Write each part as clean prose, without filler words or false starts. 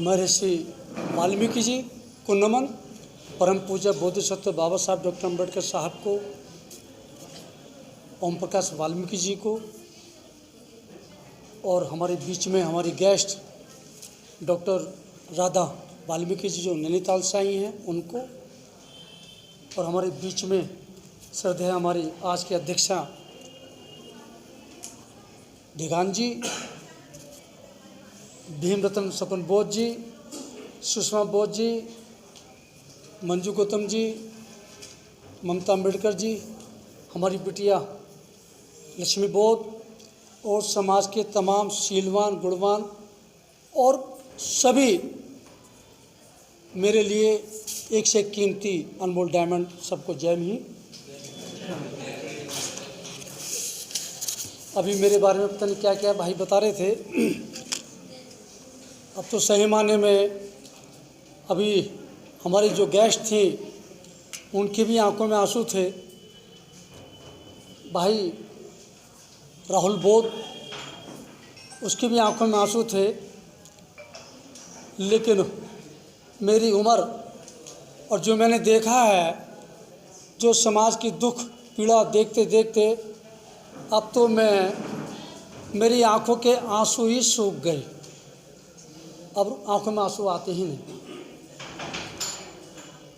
महर्षि वाल्मीकि जी को नमन, परम पूज्य बोधिसत्व बाबा साहब डॉक्टर अम्बेडकर साहब को, ओम प्रकाश वाल्मीकि जी को, और हमारे बीच में हमारी गेस्ट डॉक्टर राधा वाल्मीकि जी जो नैनीताल से आई हैं उनको, और हमारे बीच में श्रद्धेय हमारी आज की अध्यक्षा ढिगान जी, भीमरतन सपन बोध जी, सुषमा बोध जी, मंजू गौतम जी, ममता अम्बेडकर जी, हमारी बिटिया लक्ष्मी बोध, और समाज के तमाम शीलवान गुणवान और सभी मेरे लिए एक से कीमती अनमोल डायमंड, सबको जय हिंद। अभी मेरे बारे में पता नहीं क्या क्या भाई बता रहे थे। अब तो सही माने में अभी हमारी जो गेस्ट थी उनकी भी आंखों में आंसू थे। भाई राहुल बोध, उसकी भी आंखों में आंसू थे, लेकिन मेरी उम्र और जो मैंने देखा है, जो समाज की दुख पीड़ा देखते देखते अब तो मेरी आंखों के आंसू ही सूख गए। अब आंखों में आंसू आते ही नहीं।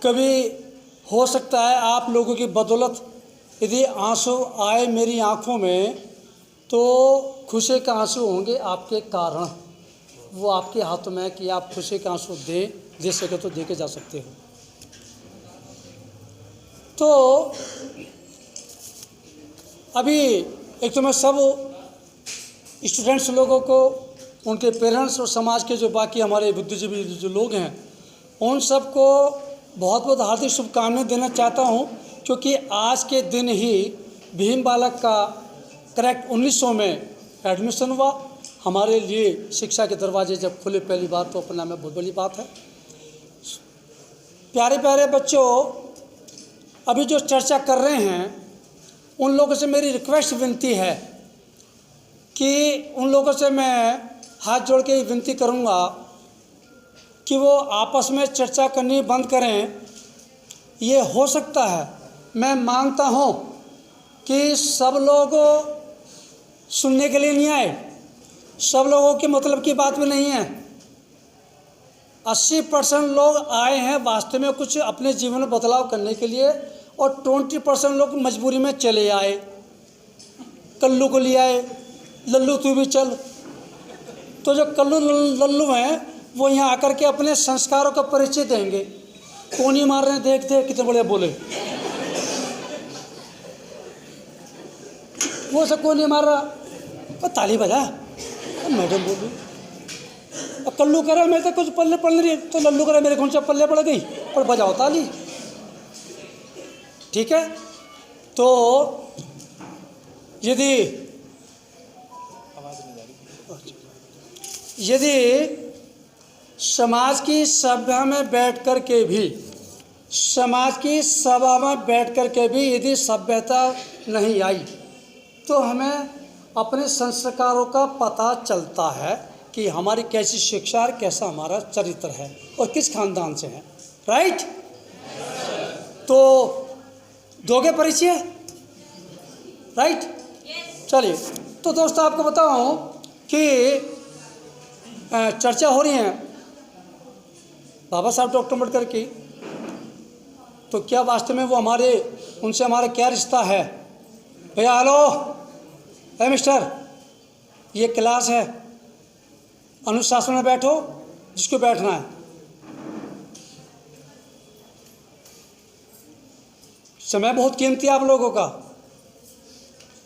कभी हो सकता है आप लोगों की बदौलत यदि आंसू आए मेरी आंखों में तो खुशी के आंसू होंगे आपके कारण। वो आपके हाथों में है कि आप खुशी के आंसू दे सके तो दे के जा सकते हो। तो अभी एक तो मैं सब स्टूडेंट्स लोगों को, उनके पेरेंट्स और समाज के जो बाकी हमारे बुद्धिजीवी जो लोग हैं उन सबको बहुत बहुत हार्दिक शुभकामनाएं देना चाहता हूं, क्योंकि आज के दिन ही भीम बालक का करेक्ट 1900 में एडमिशन हुआ। हमारे लिए शिक्षा के दरवाजे जब खुले पहली बार, तो अपने में बहुत बड़ी बात है। प्यारे प्यारे बच्चों, अभी जो चर्चा कर रहे हैं उन लोगों से मेरी रिक्वेस्ट विनती है कि उन लोगों से मैं हाथ जोड़ के विनती करूंगा कि वो आपस में चर्चा करनी बंद करें। ये हो सकता है, मैं मानता हूं कि सब लोग सुनने के लिए नहीं आए, सब लोगों के मतलब की बात भी नहीं है। 80% लोग आए हैं वास्तव में कुछ अपने जीवन में बदलाव करने के लिए, और 20% लोग मजबूरी में चले आए। कल्लू को ले आए, लल्लू तू भी चल। तो जो कल्लू लल्लू हैं वो यहाँ आकर के अपने संस्कारों का परिचय देंगे। कोनी मार रहे हैं, देख देख कितने बड़े बोले। वो सब कोनी मार रहा, और ताली बजा, मैडम बोली। और कल्लू कह रहा मेरे तो कुछ पल्ले पड़ नहीं रही, तो लल्लू कह रहा मेरे कौन सा पल्ले पड़ गई, और बजाओ ताली। ठीक है। तो यदि समाज की सभा में बैठ कर के भी, समाज की सभा में बैठ कर के भी यदि सभ्यता नहीं आई तो हमें अपने संस्कारों का पता चलता है कि हमारी कैसी शिक्षा और कैसा हमारा चरित्र है और किस खानदान से है। राइट? तो दोगे परिचय? राइट? चलिए, तो दोस्तों आपको बताऊं कि चर्चा हो रही है बाबा साहब डॉक्टर अम्बेडकर की, तो क्या वास्तव में वो उनसे हमारा क्या रिश्ता है? भैया हेलो, है मिस्टर, ये क्लास है, अनुशासन में बैठो जिसको बैठना है। समय बहुत कीमती है आप लोगों का,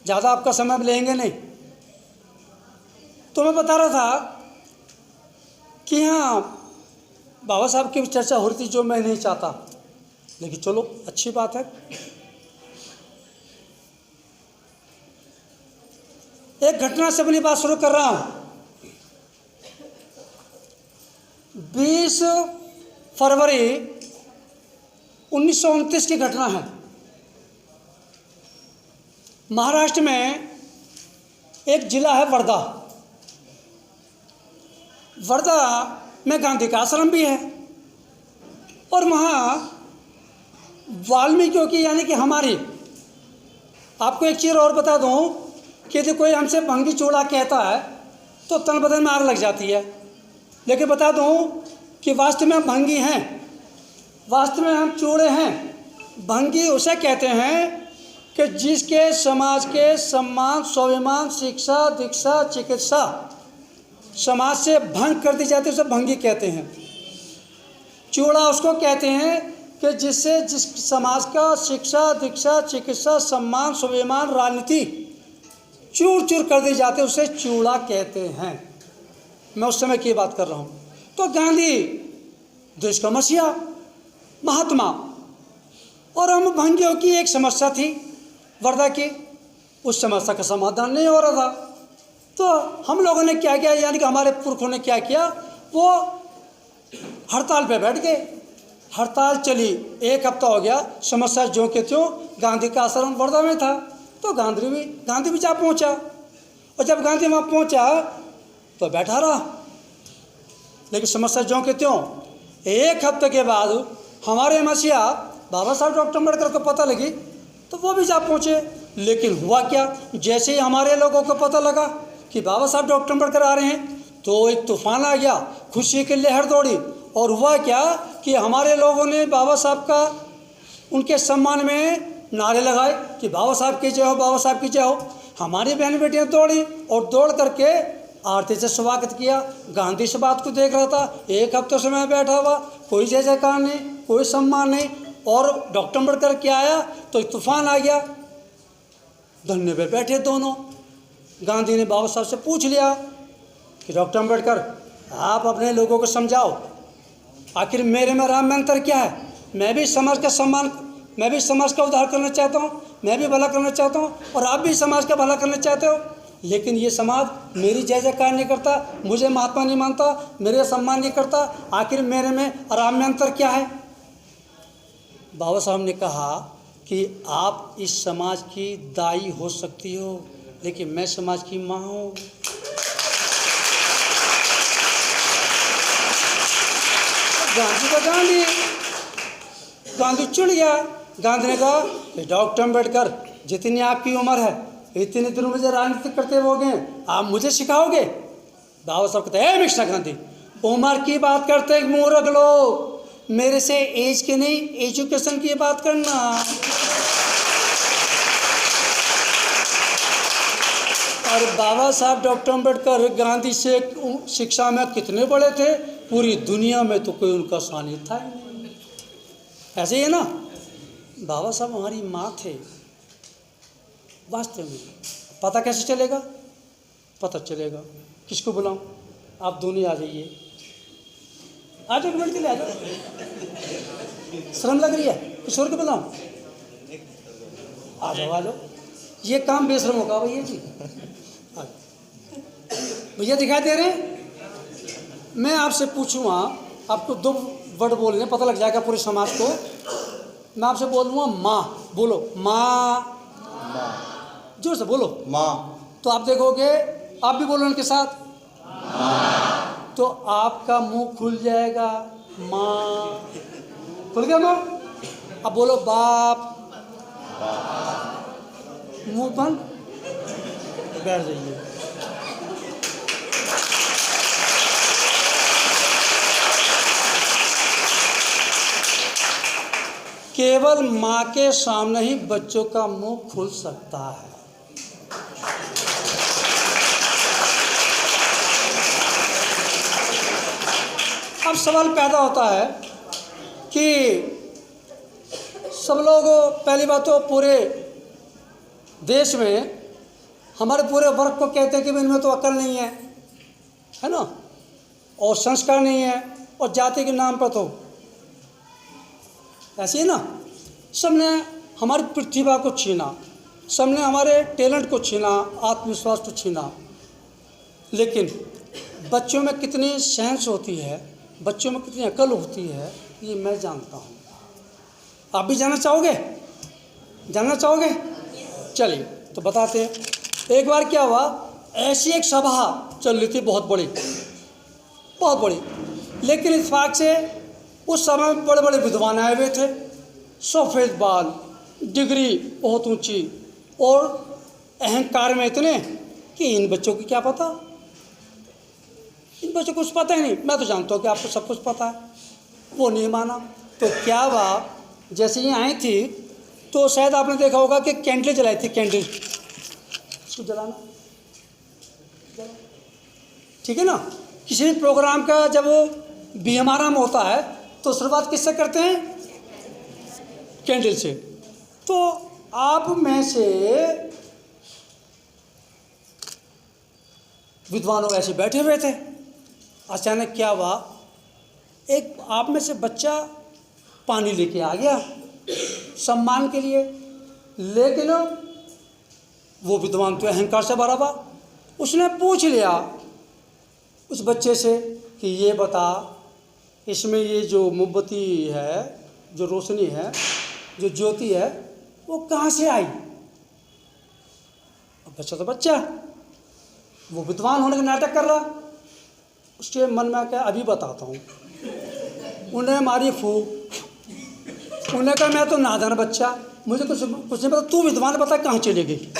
ज़्यादा आपका समय लेंगे नहीं। तो मैं बता रहा था कि हाँ, बाबा साहब की चर्चा हो रही थी जो मैं नहीं चाहता, लेकिन चलो अच्छी बात है। एक घटना से अपनी बात शुरू कर रहा हूं। 20 फरवरी 1929 की घटना है। महाराष्ट्र में एक जिला है वर्धा। वर्धा में गांधी का आश्रम भी है, और वहाँ वाल्मीकियों की यानी कि हमारी, आपको एक चीज़ और बता दूँ कि यदि कोई हमसे भंगी चूड़ा कहता है तो तन बदन में आग लग जाती है, लेकिन बता दूँ कि वास्तव में हम भंगी हैं, वास्तव में हम चूड़े हैं। भंगी उसे कहते हैं कि जिसके समाज के सम्मान, स्वाभिमान, शिक्षा, दीक्षा, चिकित्सा समाज से भंग कर दी जाती है, उसे भंगी कहते हैं। चूड़ा उसको कहते हैं कि जिससे जिस समाज का शिक्षा, दीक्षा, चिकित्सा, सम्मान, स्वाभिमान, राजनीति चूर चूर कर दी जाती है, उसे चूड़ा कहते हैं। मैं उस समय की बात कर रहा हूँ। तो गांधी देश का मसीहा, महात्मा, और हम भंगियों की एक समस्या थी वर्धा की, उस समस्या का समाधान नहीं हो रहा था। तो हम लोगों ने क्या किया, यानी कि हमारे पुरखों ने क्या किया, वो हड़ताल पे बैठ गए। हड़ताल चली, 1 हफ्ता हो गया, समस्या ज्यों के त्यों। गांधी का आश्रम वर्धा में था, तो गांधी भी जा पहुंचा, और जब गांधी वहाँ पहुंचा तो बैठा रहा। लेकिन समस्या ज्यों के त्यों 1 हफ्ते के बाद हमारे मसीहा बाबा साहब डॉक्टर अम्बेडकर को पता लगी तो वो भी जा पहुँचे। लेकिन हुआ क्या, जैसे ही हमारे लोगों को पता लगा कि बाबा साहब डॉक्टर अम्बेडकर आ रहे हैं तो एक तूफान आ गया, खुशी की लहर दौड़ी। और हुआ क्या कि हमारे लोगों ने बाबा साहब का, उनके सम्मान में नारे लगाए कि बाबा साहब की जय हो, बाबा साहब की जय हो। हमारी बहन बेटियाँ दौड़ी और दौड़ करके आरती से स्वागत किया। गांधी इस बात को देख रहा था, 1 हफ्ते से मैं बैठा हुआ, कोई जय जयकार नहीं, कोई सम्मान नहीं, और डॉक्टर अम्बेडकर क्या आया तो एक तूफान आ गया। धरने पे बैठे दोनों। गांधी ने बाबा साहब से पूछ लिया कि डॉक्टर अम्बेडकर, आप अपने लोगों को समझाओ, आखिर मेरे में राम में अंतर क्या है। मैं भी समाज का सम्मान, मैं भी समाज का उद्धार करना चाहता हूँ, मैं भी भला करना चाहता हूँ, और आप भी समाज का भला करना चाहते हो। लेकिन ये समाज मेरी जय जयकार नहीं करता, मुझे महात्मा नहीं मानता, मेरे सम्मान नहीं करता, आखिर मेरे में राम में अंतर क्या है। बाबा साहब ने कहा कि आप इस समाज की दाई हो सकती हो, लेकिन मैं समाज की माँ हूँ। गांधी का गांधी चिढ़ गया। गांधी ने कहा कि डॉक्टर अम्बेडकर, जितनी आपकी उम्र है इतने दिनों मुझे राजनीति करते हो गए, आप मुझे सिखाओगे। बाबा साहब कहते हैं, मिस्टर गांधी, उम्र की बात करते मूर्ख लोग, मेरे से एज के नहीं एजुकेशन की बात करना। और बाबा साहब डॉक्टर अम्बेडकर गांधी से शिक्षा में कितने बड़े थे, पूरी दुनिया में तो कोई उनका सानिध्य था ही नहीं। ऐसे ही है ना, बाबा साहब हमारी माँ थे। वास्तव में पता कैसे चलेगा, पता चलेगा किसको बुलाऊं, आप दोनों आ जाइए, आज 1 मिनट के लिए आ जाओ। शर्म लग रही है, किशोर को बुलाऊं, आ जाओ आ जाओ। ये काम बेशर्म होगा भैया जी, भैया दिखाई दे रहे हैं। मैं आपसे पूछूंगा, आपको 2 वर्ड बोलने पता लग जाएगा पूरे समाज को। मैं आपसे बोलूँगा माँ, बोलो माँ, जोर से बोलो माँ। तो आप देखोगे, आप भी बोलो उनके साथ माँ, तो आपका मुंह खुल जाएगा। माँ खुल गया मुंह। अब बोलो बाप, मुंह बंद, बैठ जाइए। केवल माँ के सामने ही बच्चों का मुंह खुल सकता है। अब सवाल पैदा होता है कि सब लोग, पहली बात तो पूरे देश में हमारे पूरे वर्ग को कहते हैं कि इनमें तो अक्ल नहीं है ना, और संस्कार नहीं है, और जाति के नाम पर तो ऐसे ही ना, सबने हमारी प्रतिभा को छीना, सबने हमारे टैलेंट को छीना, आत्मविश्वास को छीना। लेकिन बच्चों में कितनी सेंस होती है, बच्चों में कितनी अकल होती है, ये मैं जानता हूँ। आप भी जानना चाहोगे, जानना चाहोगे? चलिए तो बताते हैं। एक बार क्या हुआ, ऐसी एक सभा चल रही थी बहुत बड़ी, लेकिन इत्तेफाक से उस समय बड़े बड़े विद्वान आए हुए थे, सफ़ेद बाल, डिग्री बहुत ऊंची, और अहंकार में इतने कि इन बच्चों की क्या पता, इन बच्चों को कुछ पता ही नहीं, मैं तो जानता हूँ कि आपको सब कुछ पता है। वो नहीं माना। तो क्या हुआ, जैसे ही आई थी तो शायद आपने देखा होगा कि कैंडल जलाई थी, कैंडल इसको जलाना, ठीक है ना। किसी भी प्रोग्राम का जब वो बीएमआरएम होता है तो शुरुआत किससे करते हैं? कैंडल से। तो आप में से विद्वान लोग ऐसे बैठे हुए थे, अचानक क्या हुआ, एक आप में से बच्चा पानी लेके आ गया सम्मान के लिए, लेकिन वो विद्वान तो अहंकार से भरा हुआ, उसने पूछ लिया उस बच्चे से कि ये बता, इसमें ये जो मोमबत्ती है, जो रोशनी है, जो ज्योति है, वो कहाँ से आई? अब बच्चा तो बच्चा, वो विद्वान होने का नाटक कर रहा, उसके मन में क्या, अभी बताता हूँ। उन्हें मारी फूक, उन्हें कहा मैं तो नादान बच्चा, मुझे कुछ नहीं पता, तू विद्वान बता कहाँ चली गई।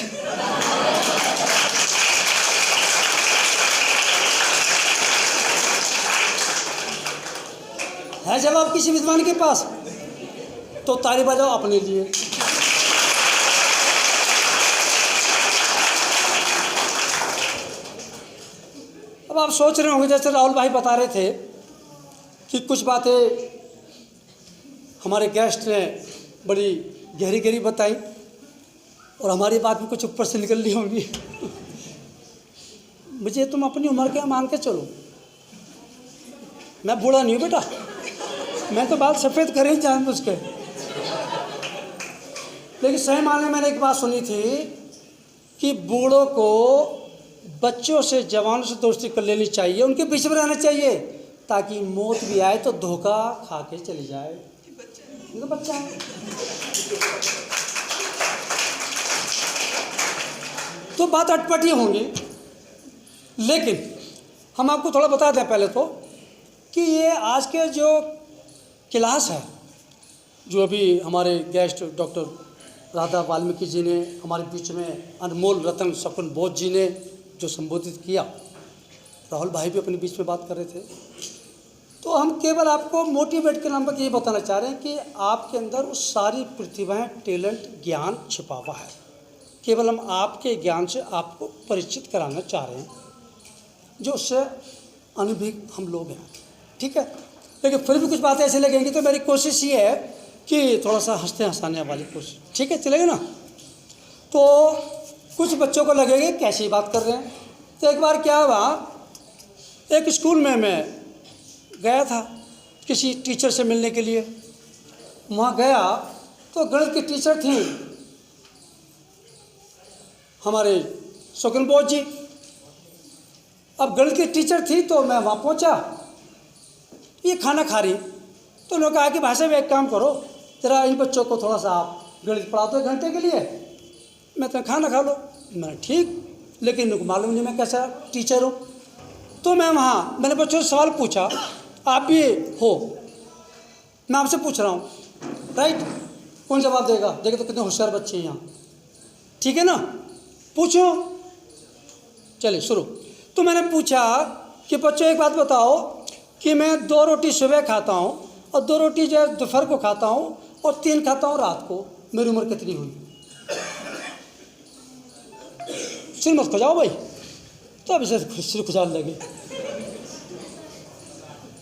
है जवाब किसी विद्वान के पास? तो ताली बजाओ अपने लिए। अब आप सोच रहे होंगे, जैसे राहुल भाई बता रहे थे कि कुछ बातें हमारे गेस्ट ने बड़ी गहरी गहरी बताई और हमारी बात भी कुछ ऊपर से निकल रही होंगी। मुझे तुम अपनी उम्र के मान के चलो, मैं बूढ़ा नहीं हूँ बेटा, मैं तो बाल सफ़ेद कर ही जानबूझ के। लेकिन सही मायने में मैंने एक बात सुनी थी कि बूढ़ों को बच्चों से, जवानों से दोस्ती कर लेनी चाहिए, उनके बीच में रहना चाहिए, ताकि मौत भी आए तो धोखा खा के चली जाए। तो बच्चा है। तो बात अटपटी होंगी, लेकिन हम आपको थोड़ा बता दें पहले तो कि ये आज के जो क्लास है, जो अभी हमारे गेस्ट डॉक्टर राधा वाल्मीकि जी ने हमारे बीच में, अनमोल रतन शकुन बोध जी ने जो संबोधित किया, राहुल भाई भी अपने बीच में बात कर रहे थे, तो हम केवल आपको मोटिवेट के नाम पर ये बताना चाह रहे हैं कि आपके अंदर वो सारी प्रतिभाएं, टैलेंट, ज्ञान छिपा हुआ है। केवल हम आपके ज्ञान से आपको परिचित कराना चाह रहे हैं, जो उससे अनुभवी हम लोग हैं, ठीक है। लेकिन फिर भी कुछ बातें ऐसी लगेंगी तो मेरी कोशिश ये है कि थोड़ा सा हंसते हंसाने वाली कोशिश, ठीक है, चलेगा ना। तो कुछ बच्चों को लगेगा कैसी बात कर रहे हैं। तो एक बार क्या हुआ, एक स्कूल में मैं गया था किसी टीचर से मिलने के लिए। वहाँ गया तो गणित की टीचर थी हमारे शकुन बोध जी। अब गणित की टीचर थी तो मैं वहाँ पहुँचा, ये खाना खा रही, तो उन्होंने कहा कि भाई साहब एक काम करो, जरा इन बच्चों को थोड़ा सा आप गणित पढ़ा दो 1 घंटे के लिए, मैं तो खाना खा लो। मैंने ठीक, लेकिन इनको मालूम नहीं मैं कैसा टीचर हूँ। तो मैंने बच्चों से सवाल पूछा, आप भी हो, मैं आपसे पूछ रहा हूँ, राइट, कौन जवाब देगा? देखे तो कितने होशियार बच्चे हैं यहाँ, ठीक है ना, पूछो। चलिए शुरू। तो मैंने पूछा कि बच्चों एक बात बताओ कि मैं 2 रोटी सुबह खाता हूँ और 2 रोटी जो है दोपहर को खाता हूँ और 3 खाता हूँ रात को, मेरी उम्र कितनी हुई? सिर मत खुजाओ भाई, तो अब इसे सिर खुजाने लगे।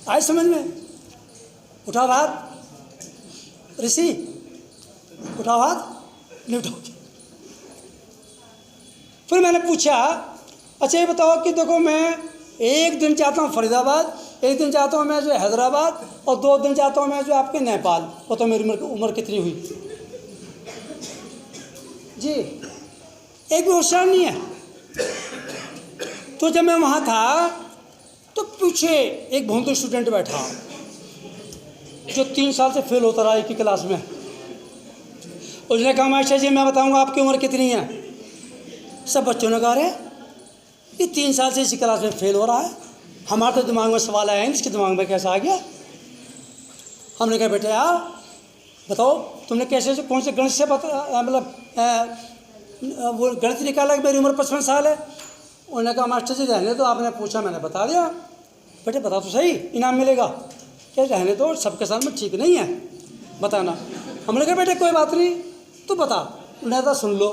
आए समझ में? उठाओ हाथ ऋषि, उठाओ हाथ, नहीं उठाओगे। फिर मैंने पूछा, अच्छा ये बताओ कि देखो मैं एक दिन जाता हूँ फरीदाबाद, एक दिन जाता हूँ मैं जो हैदराबाद, और 2 दिन जाता हूँ मैं जो आपके नेपाल, बताओ मेरी उम्र कितनी हुई? जी, एक भी होशियार नहीं है। तो जब मैं वहाँ था तो पीछे एक भोंदू स्टूडेंट बैठा जो 3 साल से फेल होता रहा एक ही क्लास में। उसने कहा मास्टर जी मैं बताऊंगा आपकी उम्र कितनी है। सब बच्चों ने कहा रे ये 3 साल से इसी क्लास में फेल हो रहा है, हमारे तो दिमाग में सवाल आया नहीं, इसके दिमाग में कैसा आ गया। हमने कहा बेटे यार बताओ तुमने कैसे कौन से गणित से वो गणित निकाला कि मेरी उम्र 55 साल है। उन्होंने कहा मास्टर जी रहने दो, आपने पूछा मैंने बता दिया। बेटे बता तो सही, इनाम मिलेगा। क्या रहने दो, सबके सामने ठीक नहीं है बताना। हमने कहा बेटे कोई बात नहीं तू बता। उन्होंने कहा सुन लो,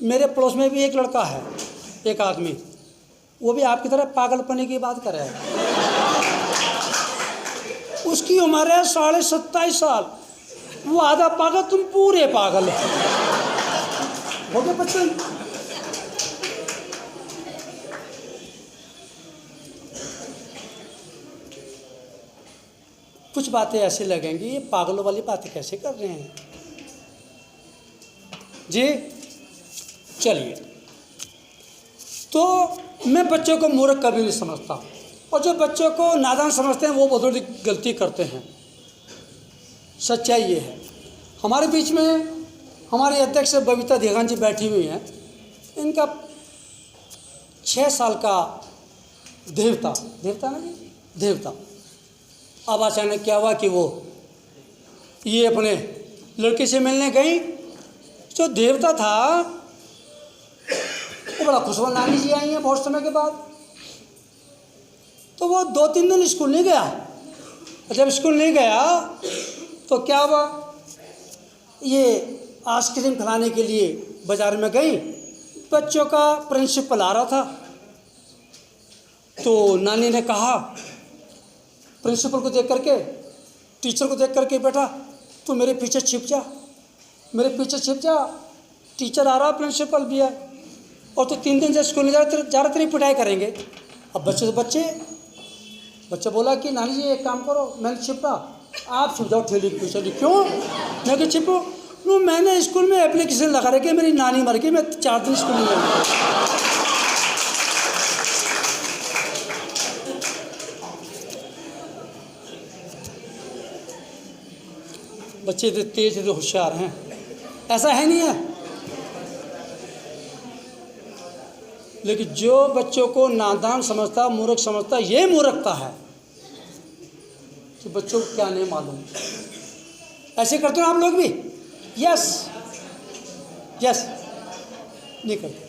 मेरे पड़ोस में भी एक लड़का है, एक आदमी, वो भी आपकी तरह पागलपने की बात कर रहा है। उसकी उम्र है 27.5 साल, वो आधा पागल, तुम पूरे पागल हो गए बच्चे। कुछ बातें ऐसे लगेंगी ये पागलों वाली बातें कैसे कर रहे हैं जी। चलिए, तो मैं बच्चों को मूर्ख कभी नहीं समझता, और जो बच्चों को नादान समझते हैं वो बहुत बड़ी गलती करते हैं। सच्चाई ये है। हमारे बीच में हमारे अध्यक्ष बबीता देगान जी बैठी हुई हैं। इनका 6 साल का देवता ना जी, देवता। अब अचानक क्या हुआ कि वो ये अपने लड़के से मिलने गई। जो देवता था वो बड़ा खुश हुआ, नानी जी आई हैं बहुत समय के बाद। तो वो 2-3 दिन स्कूल नहीं गया। जब स्कूल नहीं गया तो क्या हुआ, ये आइसक्रीम खिलाने के लिए बाज़ार में गई। बच्चों का प्रिंसिपल आ रहा था, तो नानी ने कहा प्रिंसिपल को देख करके, टीचर को देख करके, बेटा तू मेरे पीछे छिप जा, मेरे पीछे छिप जा, टीचर आ रहा, प्रिंसिपल भी है, और तो 3 दिन से स्कूल नहीं जा रहा, तेरी पिटाई करेंगे। अब बच्चे बोला कि नानी जी एक काम करो, मैंने छिपा, आप छिप जाओ ठेली के पीछे। क्यों? मैं कि छिपो, मैंने स्कूल में एप्लीकेशन लगा रखी, मेरी नानी मर गई, मैं 4 दिन स्कूल नहीं गया। बच्चे तो तेज तो होशियार हैं, ऐसा है नहीं है। लेकिन जो बच्चों को नादान समझता, मूर्ख समझता, ये मूर्खता है कि बच्चों को क्या नहीं मालूम। ऐसे करते हो आप लोग भी? यस नहीं करते।